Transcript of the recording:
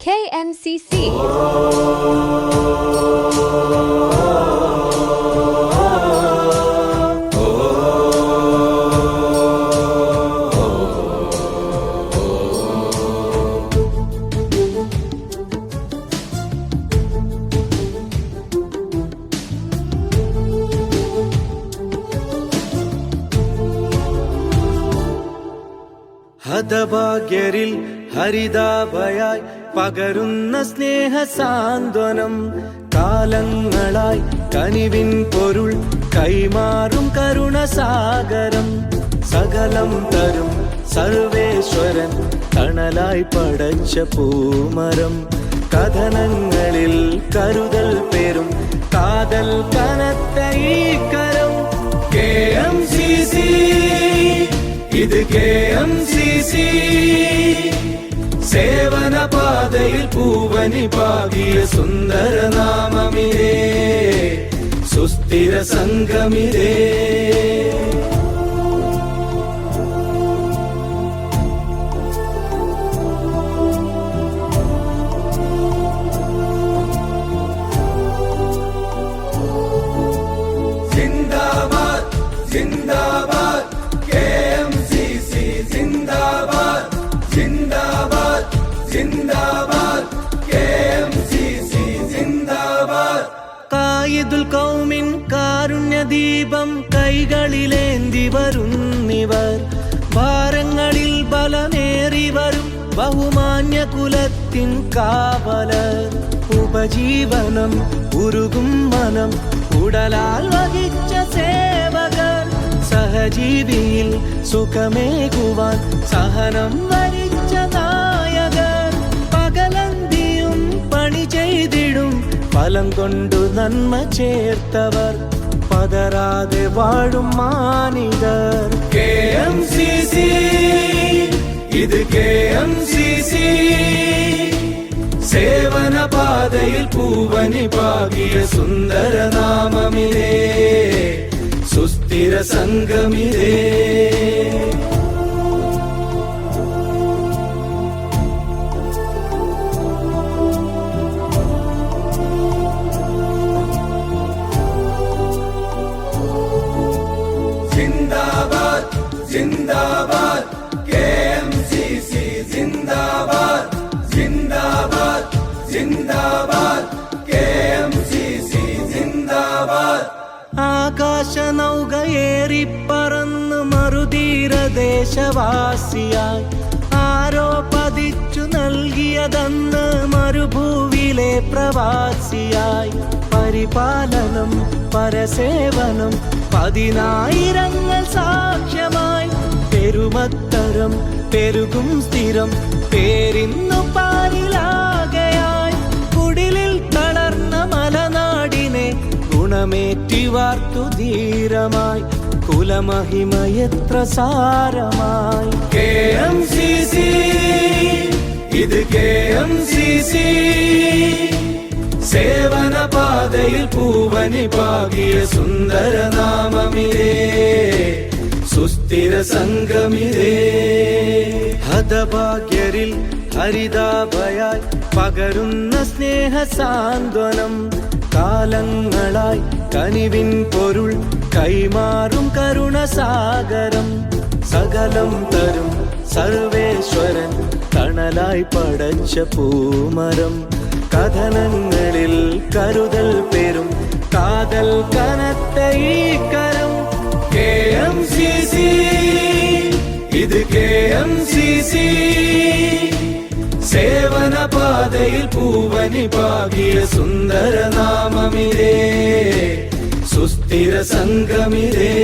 KMCC. ഹതഭാഗ്യരിൽ ഹരിതാഭയായി പകരുന്ന സ്നേഹ സാന്ത്വനം, കാലങ്ങളായി കനിവിൻ പൊരുൾ കൈമാറും കരുണസാഗരം, സകലം തരും സർവേശ്വരൻ തണലായി പടച്ച പൂമരം, കഥനങ്ങളിൽ കരുതൽ പേരും കാതൽ കനത്ത ഈ കരം. KMCC, ഇത് KMCC, സേവന പാതയിൽ പൂവനി പാകിയ സുന്ദര നാമമിതേ, സുസ്ഥിര സംഗമിതേ. Zindabad zindabad KMCC, zindabad zindabad zindabad KMCC, zindabad. കായിദുൽ കൗമിൻ കാരുണ്യദീപം കൈകളിലേന്തി വരുന്നിവർ, ഭാരങ്ങളിൽ ബലമേറി വരും ബഹുമാന്യ കുലത്തിൻ കാവലർ, ഉപജീവനം ഉരുകും മനം ഉടലാൽ വഹിച്ച സേവകർ, സഹജീവിയിൽ സുഖമേകുവാൻ സഹനം വരിച്ച നായകർ, പകലന്തിയും പണി ചെയ്തിടും ഫലം കൊണ്ടു നന്മ ചേർത്തവർ, പതരാതെ വാഴും മാനികർ. KMCC, ഇത് KMCC, സേവന പാതയിൽ പൂവനി പാകിയ സുന്ദര നാമമിതേ, സുസ്ഥിര സംഗമിതേ. Zindabad zindabad KMCC, zindabad zindabad zindabad KMCC, zindabad. ആകാശനൗകയേറി പറന്ന് മറുതീരദേശവാസിയായി ആരോ പതിച്ചു നൽകിയതന്ന് മരുഭൂവിലെ പ്രവാസിയായി, പരിപാലനം പരസേവനം പതിനായിരങ്ങൾ സാക്ഷ്യമായി, പെരുമത്തരം പെരുകും സ്ഥിരം പേരിന്നു പാലിലാകയായി, കുടിലിൽ തളർന്ന മലനാടിനെ ഗുണമേറ്റി വാർത്തു ധീരമായി, കുലമഹിമയെത്ര സാരമായി. KMCC, ഇത് KMCC, സേവന പാതയിൽ പൂവനി പാകിയ സുന്ദര നാമമിതേ, സുസ്ഥിര സംഗമിതേ. ഹതഭാഗ്യരിൽ ഹരിതാഭയായി പകരുന്ന സ്നേഹ സാന്ത്വനം, കാലങ്ങളായി കനിവിൻ പൊരുൾ കൈമാറും കരുണസാഗരം, സകലം തരും സർവേശ്വരൻ തണലായി പടച്ച പൂമരം, കഥനങ്ങളിൽ കരുതൽ പേരും കാതൽ കനത്ത ഈ കരം. KMCC, ഇത് KMCC, സേവന പാതയിൽ പൂവനി പാകിയ സുന്ദര നാമമിതേ, സുസ്ഥിര സംഗമിതേ.